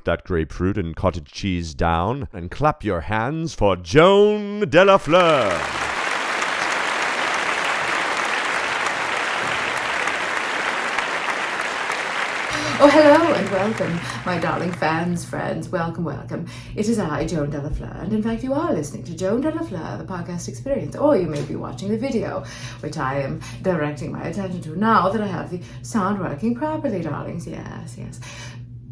put that grapefruit and cottage cheese down and clap your hands for Joan de la Fleur. Oh, hello and welcome, my darling fans, friends. Welcome, welcome. It is I, Joan de la Fleur, and in fact you are listening to Joan de la Fleur, the podcast experience, or you may be watching the video, which I am directing my attention to now that I have the sound working properly, darlings. Yes.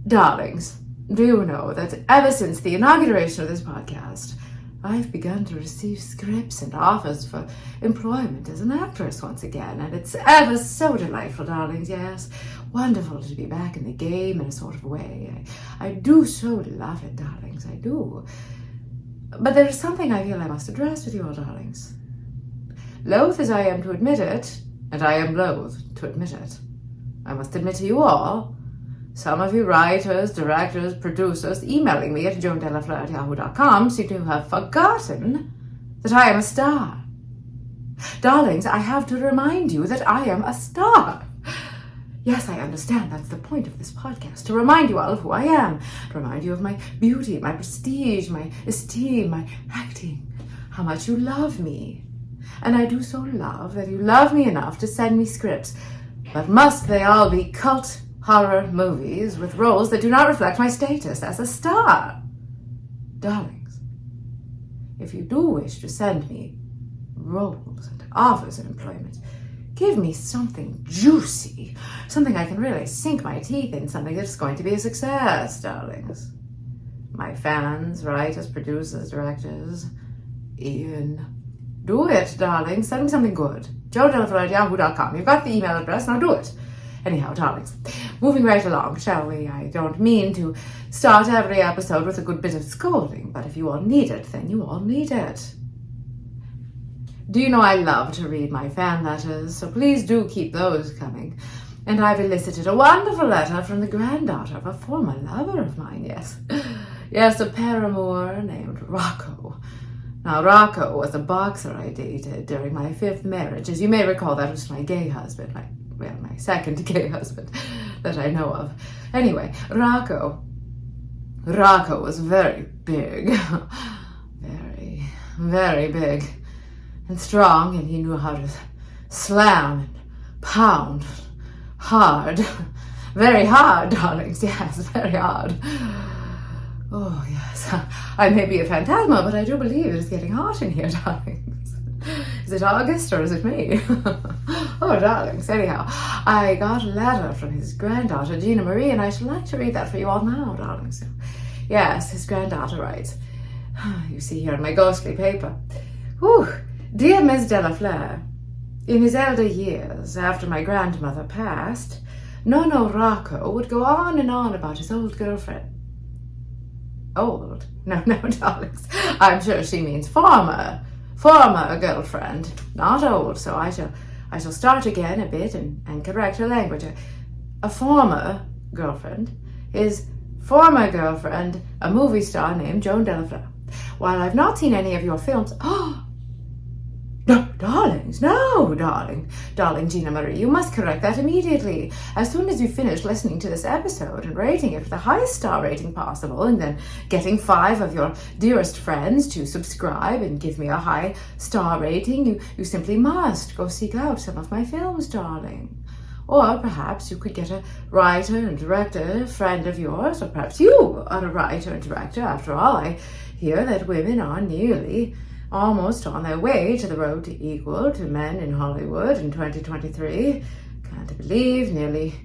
Darlings, do you know that ever since the inauguration of this podcast, I've begun to receive scripts and offers for employment as an actress once again, and it's ever so delightful, darlings, yes. Wonderful to be back in the game in a sort of way. I do so love it, darlings, I do. But there is something I feel I must address with you all, darlings. Loath as I am to admit it, and I am loath to admit it, I must admit to you all, some of you writers, directors, producers emailing me at joandelafleur@yahoo.com seem to have forgotten that I am a star. Darlings, I have to remind you that I am a star. Yes, I understand that's the point of this podcast, to remind you all of who I am, to remind you of my beauty, my prestige, my esteem, my acting, how much you love me. And I do so love that you love me enough to send me scripts, but must they all be cult horror movies with roles that do not reflect my status as a star? Darlings, if you do wish to send me roles and offers of employment, give me something juicy, something I can really sink my teeth in, something that's going to be a success, darlings. My fans, writers, producers, directors, Ian, do it, darlings. Send me something good. joandelafleur@yahoo.com. You've got the email address, now do it. Anyhow, darlings, moving right along, shall we? I don't mean to start every episode with a good bit of scolding, but if you all need it, then you all need it. Do you know I love to read my fan letters, so please do keep those coming. And I've elicited a wonderful letter from the granddaughter of a former lover of mine, yes. Yes, a paramour named Rocco. Now, Rocco was a boxer I dated during my 5th marriage. As you may recall, that was my gay husband, my second gay husband that I know of. Anyway, Rocco was very big, very big and strong, and he knew how to slam and pound hard, very hard, darlings, yes, very hard. Oh, yes, I may be a phantasma, but I do believe it is getting hot in here, darlings. Is it August or is it May? Oh, darlings, anyhow, I got a letter from his granddaughter, Gina Marie, and I should like to read that for you all now, darlings. Yes, his granddaughter writes, you see here in my ghostly paper, Dear Miss de la Fleur, in his elder years, after my grandmother passed, Nono Rocco would go on and on about his old girlfriend. Old? No, darlings. I'm sure she means former girlfriend, not old, so I shall start again a bit and correct her language. A former girlfriend, his former girlfriend, a movie star named Joan de la Fleur. While I've not seen any of your films, no, darling Gina Marie, you must correct that immediately. As soon as you finish listening to this episode and rating it with the highest star rating possible, and then getting 5 of your dearest friends to subscribe and give me a high star rating, you simply must go seek out some of my films, darling. Or perhaps you could get a writer and director friend of yours, or perhaps you are a writer and director. After all, I hear that women are nearly almost on their way to the road to equal to men in Hollywood in 2023. Can't believe nearly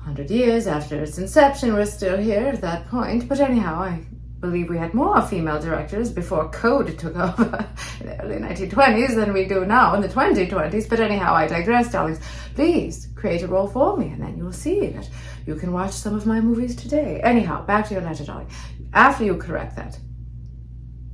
100 years after its inception we're still here at that point. But anyhow, I believe we had more female directors before code took over in the early 1920s than we do now in the 2020s. But anyhow, I digress, darlings. Please create a role for me, and then you'll see that you can watch some of my movies today. Anyhow, back to your letter, darling. After you correct that,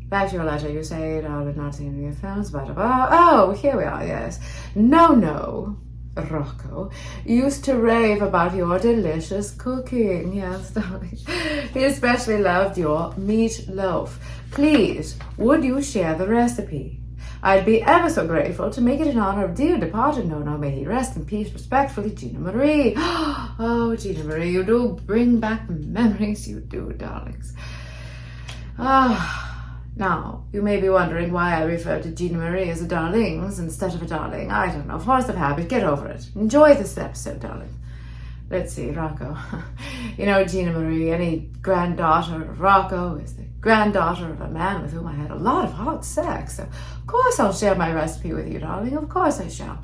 back to your letter, you say, I would not see any of films, but oh, here we are, yes. No, Rocco used to rave about your delicious cooking. Yes, darling. He especially loved your meatloaf. Please, would you share the recipe? I'd be ever so grateful to make it in honor of dear departed, no, may he rest in peace, respectfully, Gina Marie. Oh, Gina Marie, you do bring back memories, you do, darlings. Now, you may be wondering why I refer to Gina Marie as a darlings instead of a darling. I don't know, force of habit, get over it. Enjoy this episode, darling. Let's see, Rocco. You know, Gina Marie, any granddaughter of Rocco is the granddaughter of a man with whom I had a lot of hot sex. So, of course I'll share my recipe with you, darling. Of course I shall.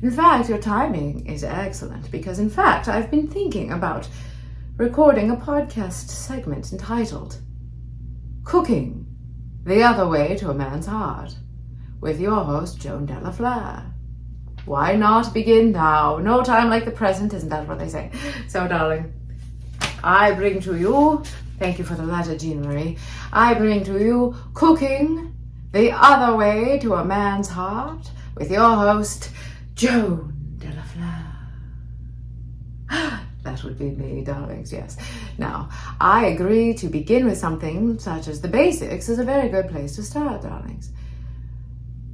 In fact, your timing is excellent because, in fact, I've been thinking about recording a podcast segment entitled Cooking the Other Way to a Man's Heart with your host, Joan de la Fleur. Why not begin now? No time like the present, isn't that what they say? So, darling, I bring to you, thank you for the letter, Jean Marie, I bring to you Cooking the Other Way to a Man's Heart with your host, Joan de la Fleur. That would be me, darlings, yes. Now, I agree to begin with something such as the basics is a very good place to start, darlings.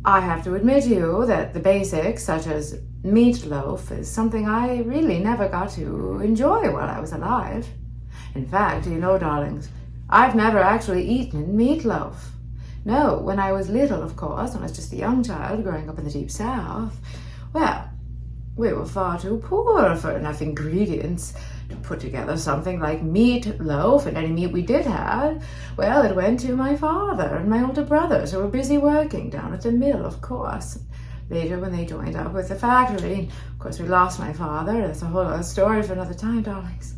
I have to admit to you that the basics, such as meatloaf, is something I really never got to enjoy while I was alive. In fact, you know, darlings, I've never actually eaten meatloaf. No, when I was little, of course, when I was just a young child growing up in the deep south, well, we were far too poor for enough ingredients to put together something like meatloaf, and any meat we did have, well, it went to my father and my older brothers who were busy working down at the mill, of course. Later, when they joined up with the factory, of course, we lost my father. That's a whole other story for another time, darlings,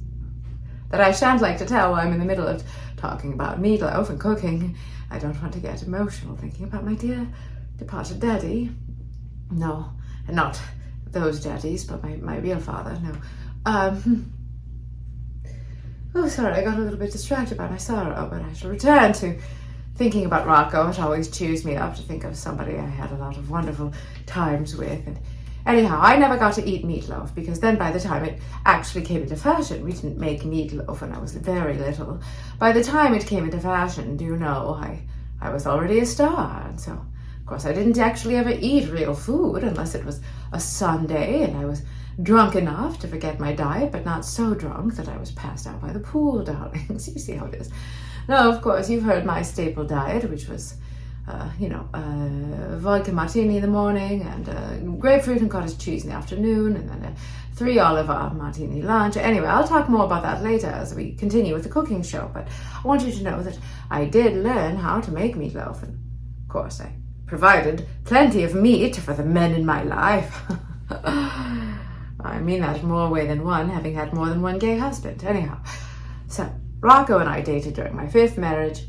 that I shan't like to tell while I'm in the middle of talking about meatloaf and cooking. I don't want to get emotional thinking about my dear departed daddy. No, and not those daddies, but my real father, no. Oh, sorry, I got a little bit distracted by my sorrow, but I shall return to thinking about Rocco. It always cheers me up to think of somebody I had a lot of wonderful times with. And anyhow, I never got to eat meatloaf because then by the time it actually came into fashion, we didn't make meatloaf when I was very little. By the time it came into fashion, do you know, I was already a star. And so, of course, I didn't actually ever eat real food unless it was a Sunday and I was drunk enough to forget my diet, but not so drunk that I was passed out by the pool, darlings. You see how it is. Now, of course, you've heard my staple diet, which was, vodka martini in the morning and grapefruit and cottage cheese in the afternoon, and then a 3 olive martini lunch. Anyway, I'll talk more about that later as we continue with the cooking show, but I want you to know that I did learn how to make meatloaf, and of course, I provided plenty of meat for the men in my life. I mean that in more way than one, having had more than one gay husband. Anyhow, so Rocco and I dated during my 5th marriage,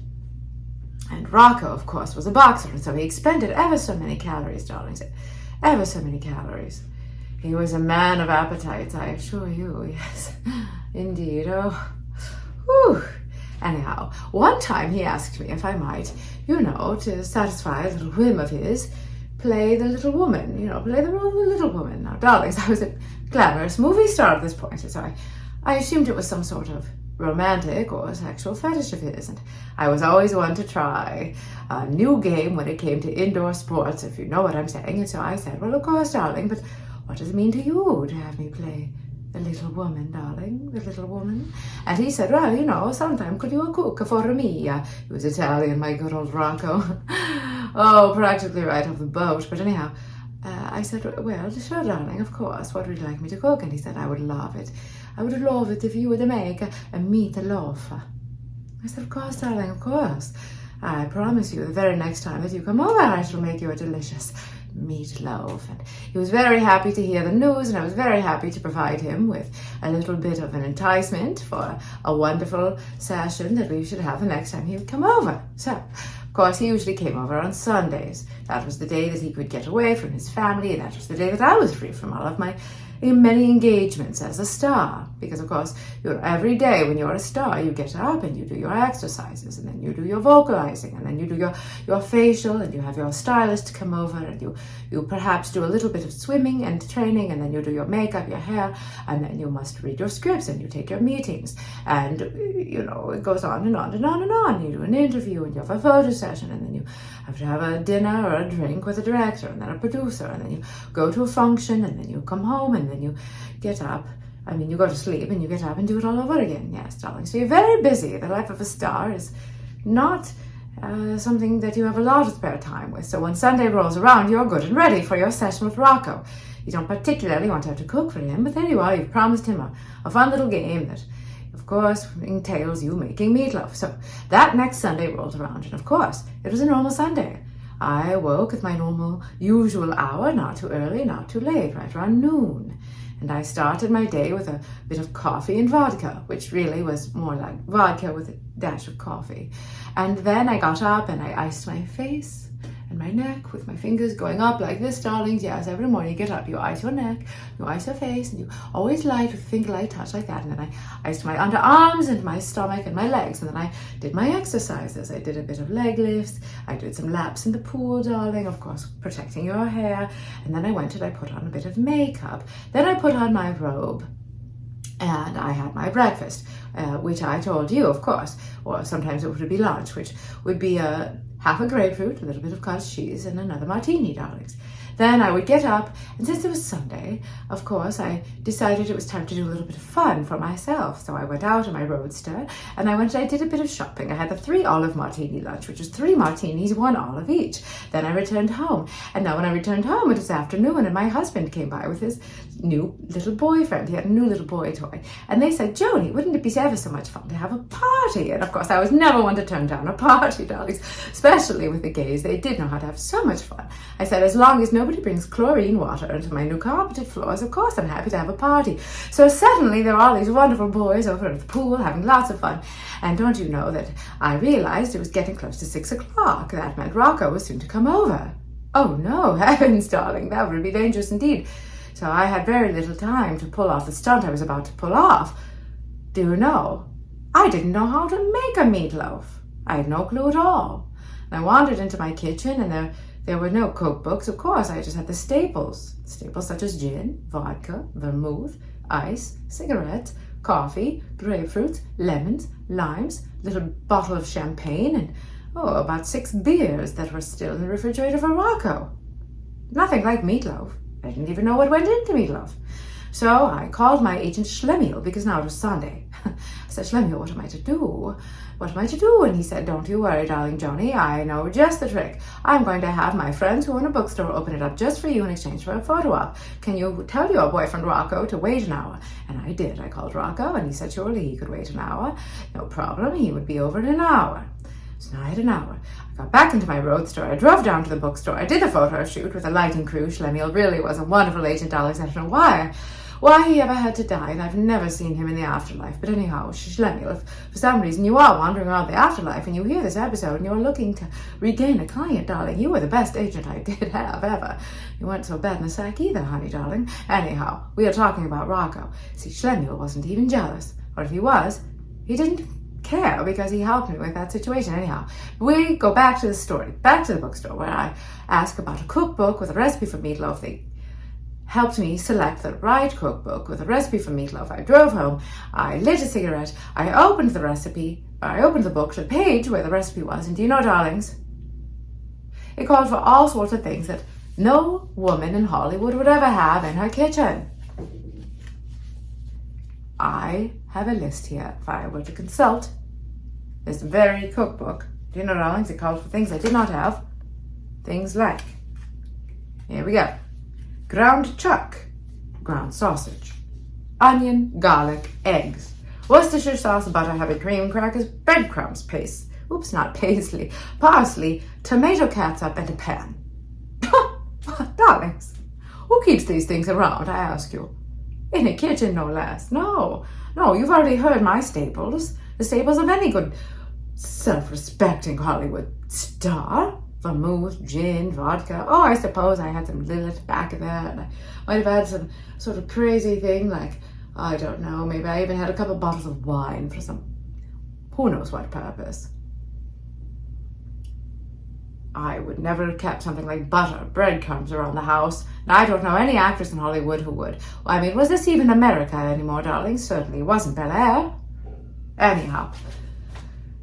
and Rocco, of course, was a boxer, and so he expended ever so many calories, darlings, ever so many calories. He was a man of appetites, I assure you, yes, indeed, oh, whew. Anyhow, one time he asked me if I might, to satisfy a little whim of his, play the little woman, play the role of the little woman. Now, darlings, I was a glamorous movie star at this point, so I assumed it was some sort of romantic or sexual fetish of his, and I was always one to try a new game when it came to indoor sports, if you know what I'm saying. And so I said, well, of course, darling, but what does it mean to you to have me play the little woman, darling, the little woman? And he said, well, sometime could you cook for me? He was Italian, my good old Rocco. Oh, practically right off the boat. But anyhow, I said, well, sure, darling, of course. What would you like me to cook? And he said, I would love it. I would love it if you would make a meatloaf. I said, of course, darling, of course. I promise you, the very next time that you come over, I shall make you a delicious meatloaf. And he was very happy to hear the news, and I was very happy to provide him with a little bit of an enticement for a wonderful session that we should have the next time he would come over. So, of course, he usually came over on Sundays. That was the day that he could get away from his family, and that was the day that I was free from all of my many engagements as a star. Because of course, every day when you're a star, you get up and you do your exercises, and then you do your vocalizing, and then you do your facial, and you have your stylist come over, and you perhaps do a little bit of swimming and training, and then you do your makeup, your hair, and then you must read your scripts, and you take your meetings, and it goes on and on and on and on. You do an interview, and you have a photo session, and then you have to have a dinner or a drink with a director, and then a producer, and then you go to a function, and then you come home, and then you get up. You go to sleep and you get up and do it all over again. Yes, darling. So you're very busy. The life of a star is not something that you have a lot of spare time with. So when Sunday rolls around, you're good and ready for your session with Rocco. You don't particularly want to have to cook for him, but there you are. You've promised him a fun little game that, of course, entails you making meatloaf. So that next Sunday rolls around, and of course, it was a normal Sunday. I woke at my normal, usual hour, not too early, not too late, right around noon. And I started my day with a bit of coffee and vodka, which really was more like vodka with a dash of coffee. And then I got up and I iced my face and my neck with my fingers going up like this, darlings. Yes, every morning you get up, you ice your neck, you ice your face, and you always light with a finger light touch like that. And then I iced my underarms and my stomach and my legs. And then I did my exercises. I did a bit of leg lifts. I did some laps in the pool, darling, of course, protecting your hair. And then I went and I put on a bit of makeup. Then I put on my robe. And I had my breakfast, which I told you, of course, or sometimes it would be lunch, which would be half a grapefruit, a little bit of cottage cheese, and another martini, darlings. Then I would get up, and since it was Sunday, of course, I decided it was time to do a little bit of fun for myself. So I went out in my roadster, and I did a bit of shopping. I had the 3 olive martini lunch, which was 3 martinis, 1 olive each. Then I returned home. And now when I returned home, it was afternoon, and my husband came by with his new little boyfriend. He had a new little boy toy. And they said, Joni, wouldn't it be ever so much fun to have a party? And of course, I was never one to turn down a party, darlings, especially with the gays. They did know how to have so much fun. I said, as long as nobody brings chlorine water into my new carpeted floors, of course I'm happy to have a party. So suddenly there were all these wonderful boys over at the pool having lots of fun. And don't you know that I realized it was getting close to 6 o'clock. That meant Rocco was soon to come over. Oh no, heavens, darling, that would be dangerous indeed. So I had very little time to pull off the stunt I was about to pull off. Do you know, I didn't know how to make a meatloaf. I had no clue at all. And I wandered into my kitchen, and there were no cookbooks, of course. I just had the staples such as gin, vodka, vermouth, ice, cigarettes, coffee, grapefruits, lemons, limes, little bottle of champagne, and about 6 beers that were still in the refrigerator for Rocco. Nothing like meatloaf. I didn't even know what went into meatloaf. So I called my agent Schlemiel, because now it was Sunday. I said, Schlemiel, what am I to do? What am I to do? And he said, don't you worry, darling Joni, I know just the trick. I'm going to have my friends who own a bookstore open it up just for you in exchange for a photo op. Can you tell your boyfriend Rocco to wait an hour? And I did. I called Rocco, and he said surely he could wait an hour. No problem, he would be over in an hour. So now I had an hour. I got back into my roadster. I drove down to the bookstore. I did the photo shoot with a lighting crew. Schlemiel really was a wonderful agent, darlings. I don't know why he ever had to die, and I've never seen him in the afterlife. But anyhow, Schlemiel, if for some reason you are wandering around the afterlife and you hear this episode and you're looking to regain a client, darling, you were the best agent I did have ever. You weren't so bad in the sack either, honey, darling. Anyhow, we are talking about Rocco. See, Schlemiel wasn't even jealous. Or if he was, he didn't care, because he helped me with that situation. Anyhow, we go back to the story, back to the bookstore, where I asked about a cookbook with a recipe for meatloaf. They helped me select the right cookbook with a recipe for meatloaf. I drove home, I lit a cigarette, I opened the book, the page where the recipe was, and do you know, darlings, it called for all sorts of things that no woman in Hollywood would ever have in her kitchen. I have a list here if I were to consult this very cookbook. Do you know, darlings, it called for things I did not have. Things like, here we go, ground chuck, ground sausage, onion, garlic, eggs, Worcestershire sauce, butter, heavy cream, crackers, breadcrumbs, paste, not paisley, parsley, tomato catsup, and a pan. Darlings, who keeps these things around, I ask you? In a kitchen, no less. No, you've already heard my staples. The staples of any good, self-respecting Hollywood star. vermouth, gin, vodka. Oh, I suppose I had some Lillet back in there, and I might have had some sort of crazy thing like, I don't know, maybe I even had a couple of bottles of wine for some who knows what purpose. I would never have kept something like butter, breadcrumbs around the house. Now, I don't know any actress in Hollywood who would. I mean, was this even America anymore, darling? Certainly it wasn't Bel Air. Anyhow,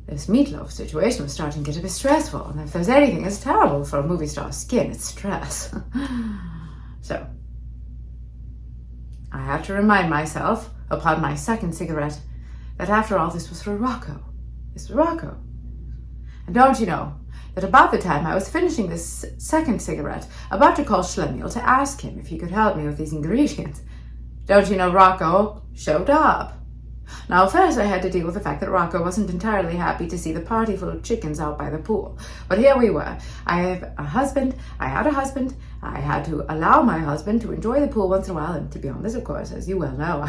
this meatloaf situation was starting to get a bit stressful. And if there's anything that's terrible for a movie star's skin, it's stress. So, I had to remind myself, upon my second cigarette, that after all, this was for Rocco. This was Rocco. And don't you know that about the time I was finishing this second cigarette, about to call Schlemiel to ask him if he could help me with these ingredients, don't you know Rocco showed up? Now, first I had to deal with the fact that Rocco wasn't entirely happy to see the party full of chickens out by the pool. But here we were. I had a husband. I had to allow my husband to enjoy the pool once in a while. And to be honest, of course, as you well know,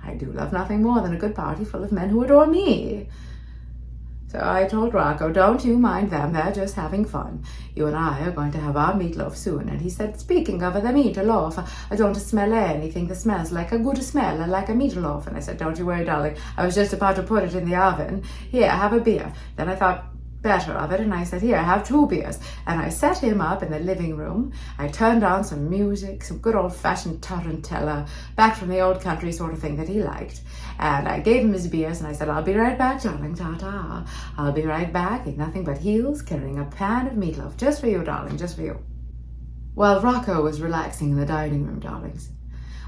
I do love nothing more than a good party full of men who adore me. So I told Rocco, don't you mind them, they're just having fun. You and I are going to have our meatloaf soon. And he said, speaking of the meatloaf, I don't smell anything that smells like a good smell, like a meatloaf. And I said, don't you worry, darling, I was just about to put it in the oven. Here, have a beer. Then I thought better of it, and I said, here, have 2 beers. And I set him up in the living room. I turned on some music, some good old-fashioned tarantella, back from the old country sort of thing that he liked. And I gave him his beers, and I said, I'll be right back, darling, ta-ta. I'll be right back in nothing but heels, carrying a pan of meatloaf, just for you, darling, just for you. While Rocco was relaxing in the dining room, darlings,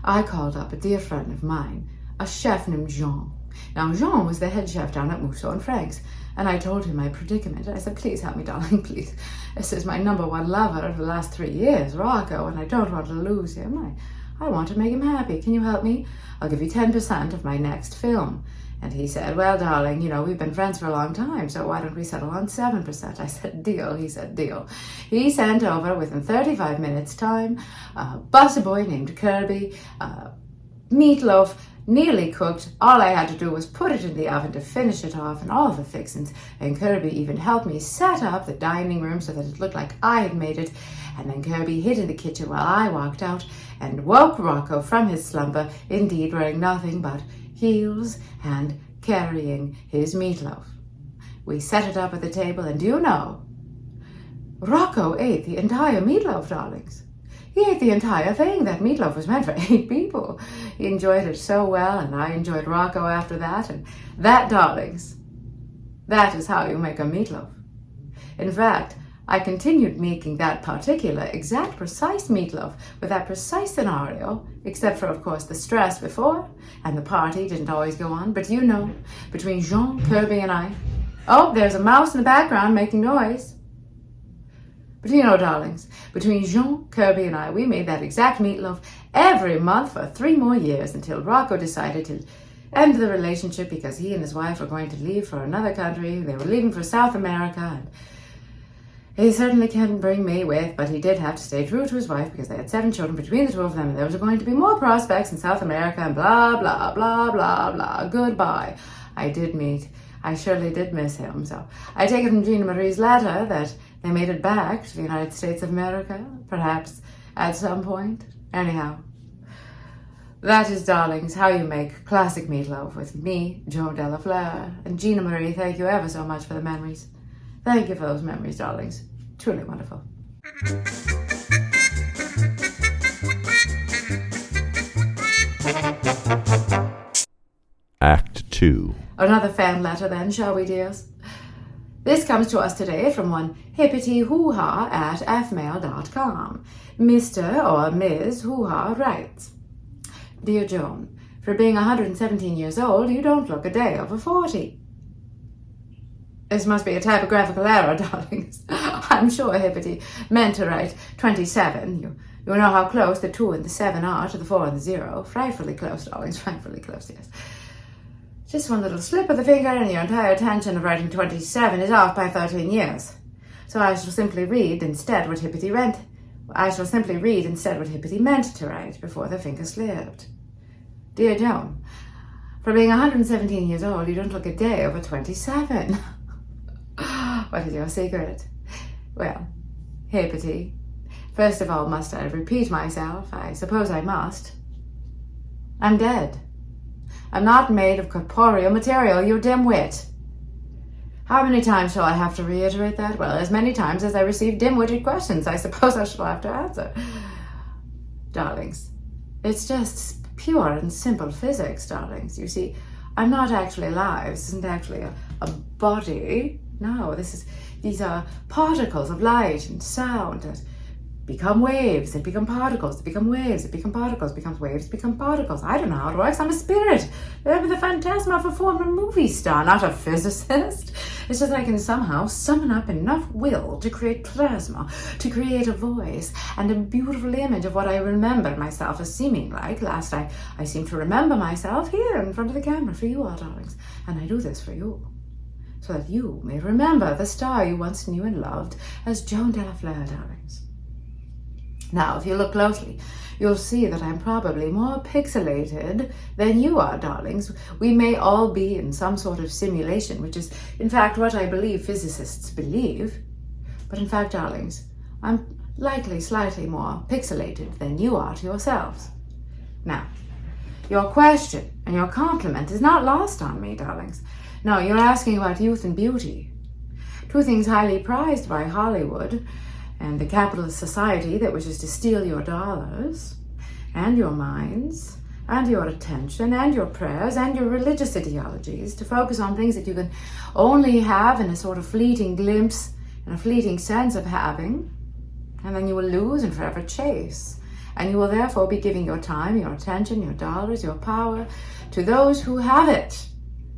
I called up a dear friend of mine, a chef named Joan. Now, Joan was the head chef down at Musso and Frank's, and I told him my predicament. I said, please help me, darling, please. This is my number one lover of the last 3 years, Rocco, and I don't want to lose him. I want to make him happy. Can you help me? I'll give you 10% of my next film. And he said, well, darling, you know, we've been friends for a long time, so why don't we settle on 7%? I said, deal. He said, deal. He sent over, within 35 minutes' time, a busser boy named Kirby, meatloaf, nearly cooked. All I had to do was put it in the oven to finish it off, and all the fixings. And Kirby even helped me set up the dining room so that it looked like I had made it. And then Kirby hid in the kitchen while I walked out and woke Rocco from his slumber, indeed wearing nothing but heels and carrying his meatloaf. We set it up at the table, and do you know, Rocco ate the entire meatloaf, darlings. He ate the entire thing. That meatloaf was meant for 8 people. He enjoyed it so well, and I enjoyed Rocco after that. And that, darlings, that is how you make a meatloaf. In fact, I continued making that particular, exact, precise meatloaf with that precise scenario, except for, of course, the stress before, and the party didn't always go on. But you know, between Jean, Kirby, and I... Oh, there's a mouse in the background making noise. But you know, darlings, between Jean, Kirby, and I, we made that exact meatloaf every month for 3 more years until Rocco decided to end the relationship because he and his wife were going to leave for another country. They were leaving for South America, and he certainly couldn't bring me with, but he did have to stay true to his wife because they had 7 children between the 2 of them, and there was going to be more prospects in South America, and blah, blah, blah, blah, blah. Goodbye. I surely did miss him, so I take it from Gina Marie's letter that they made it back to the United States of America, perhaps at some point. Anyhow, that is, darlings, how you make classic meatloaf with me, Joan de la Fleur. And Gina Marie, thank you ever so much for the memories. Thank you for those memories, darlings. Truly wonderful. Act 2. Another fan letter then, shall we, dears? This comes to us today from one hippity-hoo-ha@fmail.com. Mr. or Ms. Hoo-ha writes, Dear Joan, for being 117 years old, you don't look a day over 40. This must be a typographical error, darlings. I'm sure Hippity meant to write 27. You know how close the 2 and the 7 are to the 4 and the 0. Frightfully close, darlings, frightfully close, yes. Just one little slip of the finger and your entire intention of writing 27 is off by 13 years. So I shall simply read instead what Hippity meant to write before the finger slipped. Dear Joan, for being 117 years old, you don't look a day over 27. What is your secret? Well, Hippity. First of all, must I repeat myself? I suppose I must. I'm dead. I'm not made of corporeal material, you dim-wit. How many times shall I have to reiterate that? Well, as many times as I receive dim-witted questions, I suppose I shall have to answer. Darlings, it's just pure and simple physics, darlings. You see, I'm not actually alive. This isn't actually a body. No, these are particles of light and sound that become waves, they become particles, they become waves, they become particles, becomes waves, become particles. I don't know how it works. I'm a spirit. I'm the phantasma of a former movie star, not a physicist. It's just that I can somehow summon up enough will to create plasma, to create a voice and a beautiful image of what I remember myself as seeming like. Last I seem to remember myself here in front of the camera for you all, darlings. And I do this for you, so that you may remember the star you once knew and loved as Joan de la Fleur, darlings. Now, if you look closely, you'll see that I'm probably more pixelated than you are, darlings. We may all be in some sort of simulation, which is, in fact, what I believe physicists believe. But in fact, darlings, I'm likely slightly more pixelated than you are to yourselves. Now, your question and your compliment is not lost on me, darlings. No, you're asking about youth and beauty. Two things highly prized by Hollywood and the capitalist society that wishes to steal your dollars and your minds and your attention and your prayers and your religious ideologies to focus on things that you can only have in a sort of fleeting glimpse and a fleeting sense of having, and then you will lose and forever chase. And you will therefore be giving your time, your attention, your dollars, your power to those who have it,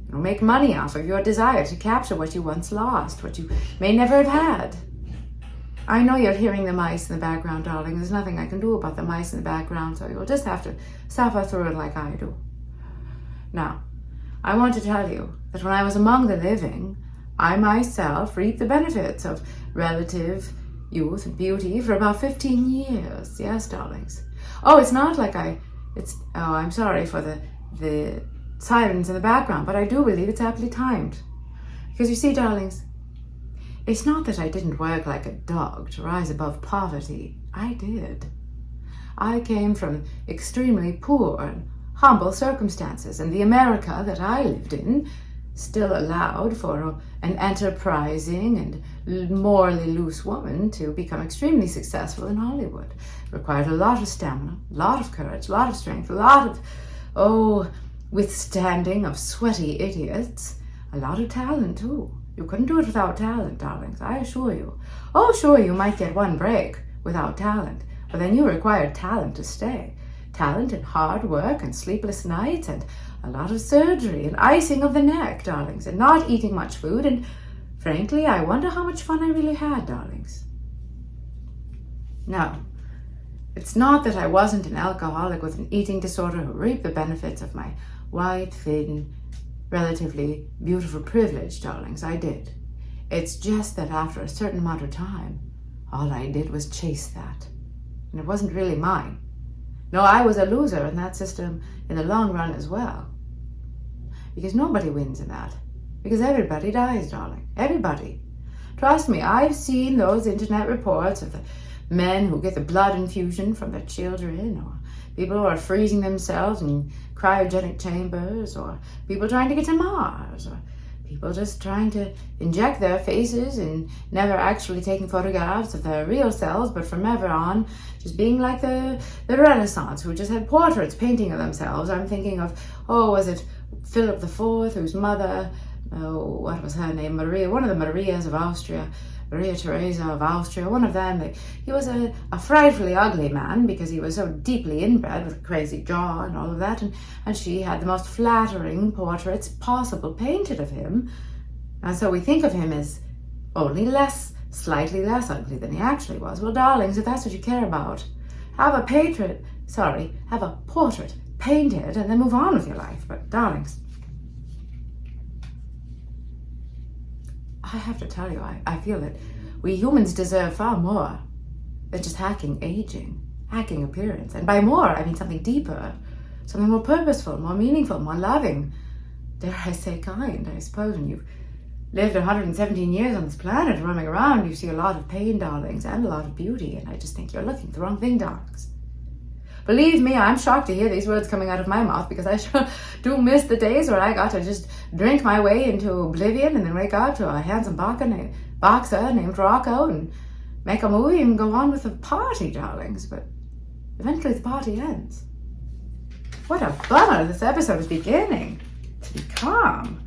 who make money off of your desire to capture what you once lost, what you may never have had. I know you're hearing the mice in the background, darling. There's nothing I can do about the mice in the background, so you'll just have to suffer through it like I do. Now, I want to tell you that when I was among the living, I myself reaped the benefits of relative youth and beauty for about 15 years. Yes, darlings. Oh, it's not like I'm sorry for the sirens in the background, but I do believe it's aptly timed. Because you see, darlings, it's not that I didn't work like a dog to rise above poverty. I did. I came from extremely poor and humble circumstances, and the America that I lived in still allowed for an enterprising and morally loose woman to become extremely successful in Hollywood. It required a lot of stamina, a lot of courage, a lot of strength, a lot of, withstanding of sweaty idiots, a lot of talent too. You couldn't do it without talent, darlings, I assure you. Oh, sure, you might get one break without talent, but then you required talent to stay. Talent and hard work and sleepless nights and a lot of surgery and icing of the neck, darlings, and not eating much food. And frankly, I wonder how much fun I really had, darlings. No, it's not that I wasn't an alcoholic with an eating disorder who reaped the benefits of my white, thin, relatively beautiful privilege, darlings. I did. It's just that after a certain amount of time, all I did was chase that. And it wasn't really mine. No, I was a loser in that system in the long run as well. Because nobody wins in that. Because everybody dies, darling. Everybody. Trust me, I've seen those internet reports of the men who get the blood infusion from their children, or people who are freezing themselves in cryogenic chambers, or people trying to get to Mars, or people just trying to inject their faces and never actually taking photographs of their real selves, but from ever on just being like the Renaissance, who just had portraits painting of themselves. I'm thinking of, was it Philip IV, whose mother, what was her name, Maria, one of the Marias of Austria, Maria Theresa of Austria, one of them. He was a frightfully ugly man because he was so deeply inbred with a crazy jaw and all of that, and she had the most flattering portraits possible painted of him, and so we think of him as only slightly less ugly than he actually was. Well, darlings, if that's what you care about, have a portrait painted and then move on with your life. But darlings, I have to tell you, I feel that we humans deserve far more than just hacking aging, hacking appearance. And by more, I mean something deeper, something more purposeful, more meaningful, more loving. Dare I say kind, I suppose, when you've lived 117 years on this planet roaming around, you see a lot of pain, darlings, and a lot of beauty, and I just think you're looking at the wrong thing, darlings. Believe me, I'm shocked to hear these words coming out of my mouth, because I sure do miss the days where I got to just drink my way into oblivion and then wake up to a handsome boxer named Rocco and make a movie and go on with the party, darlings. But eventually the party ends. What a bummer this episode is beginning to become.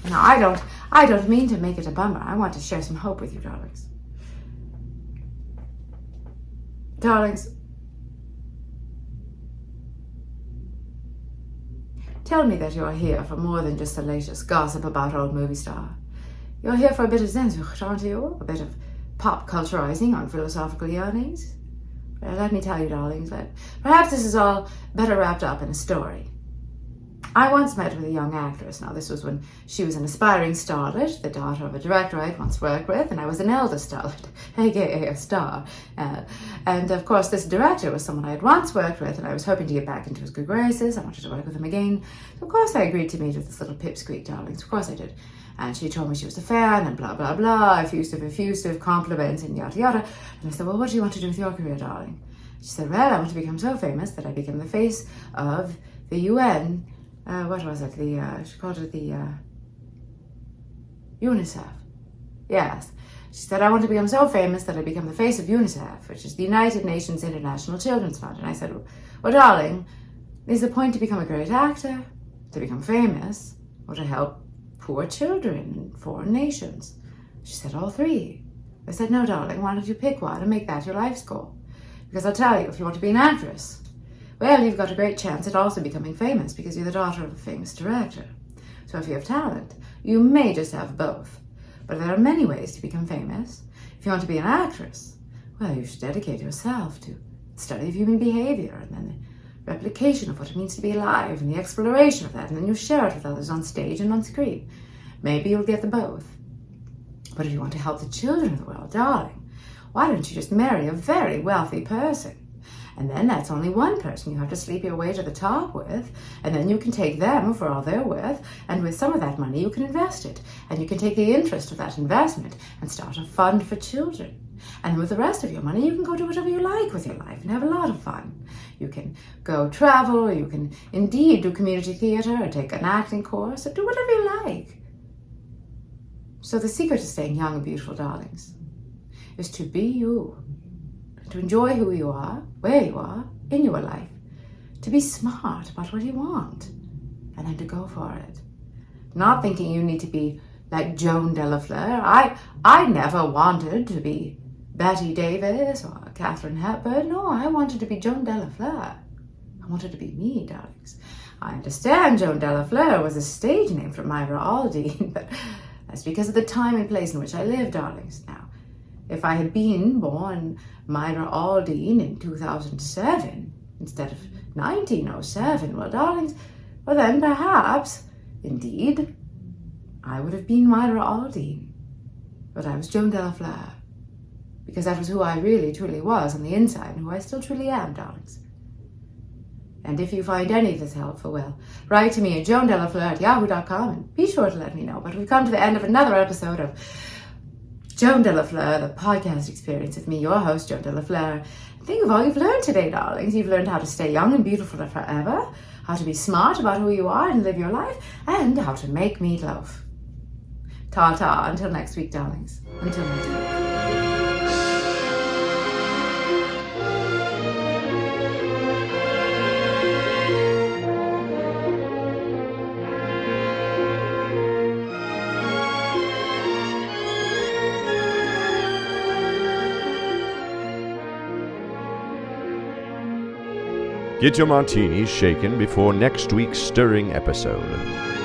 No, I don't mean to make it a bummer. I want to share some hope with you, darlings. Darlings, tell me that you're here for more than just the latest gossip about old movie star. You're here for a bit of Sehnsucht, aren't you? A bit of pop culturizing on philosophical yearnings? Well, let me tell you, darlings, that perhaps this is all better wrapped up in a story. I once met with a young actress. Now, this was when she was an aspiring starlet, the daughter of a director I'd once worked with, and I was an elder starlet, aka a star. And of course, this director was someone I had once worked with, and I was hoping to get back into his good graces. I wanted to work with him again. So of course, I agreed to meet with this little pipsqueak, darlings. Of course I did. And she told me she was a fan, and blah, blah, blah, effusive compliments, and yada, yada. And I said, well, what do you want to do with your career, darling? She said, well, I want to become so famous that I become the face of the UN. What was it? She called it the UNICEF. Yes. She said, I want to become so famous that I become the face of UNICEF, which is the United Nations International Children's Fund. And I said, well, darling, is the point to become a great actor, to become famous, or to help poor children in foreign nations? She said, all three. I said, no, darling, why don't you pick one and make that your life's goal? Because I'll tell you, if you want to be an actress, well, you've got a great chance at also becoming famous because you're the daughter of a famous director. So if you have talent, you may just have both. But there are many ways to become famous. If you want to be an actress, well, you should dedicate yourself to the study of human behavior and then the replication of what it means to be alive and the exploration of that, and then you share it with others on stage and on screen. Maybe you'll get the both. But if you want to help the children of the world, darling, why don't you just marry a very wealthy person? And then that's only one person you have to sleep your way to the top with, and then you can take them for all they're worth, and with some of that money you can invest it, and you can take the interest of that investment and start a fund for children. And with the rest of your money you can go do whatever you like with your life and have a lot of fun. You can go travel, or you can indeed do community theater, or take an acting course, or do whatever you like. So the secret to staying young and beautiful, darlings, is to be you. To enjoy who you are, where you are, in your life. To be smart about what you want. And then to go for it. Not thinking you need to be like Joan Fleur. I never wanted to be Betty Davis or Katharine Hepburn. No, I wanted to be Joan Fleur. I wanted to be me, darlings. I understand Joan Fleur was a stage name for Myra Aldine, but that's because of the time and place in which I live, darlings. Now, if I had been born Myra Aldine in 2007 instead of 1907, well, darlings, well then perhaps, indeed, I would have been Myra Aldine. But I was Joan Fleur, because that was who I really, truly was on the inside, and who I still truly am, darlings. And if you find any of this helpful, well, write to me at joandellafleur@yahoo.com and be sure to let me know. But we've come to the end of another episode of Joan Fleur, the podcast experience with me, your host, Joan Fleur. Think of all you've learned today, darlings. You've learned how to stay young and beautiful forever, how to be smart about who you are and live your life, and how to make meatloaf. Ta-ta, until next week, darlings. Until next week. Get your martinis shaken before next week's stirring episode.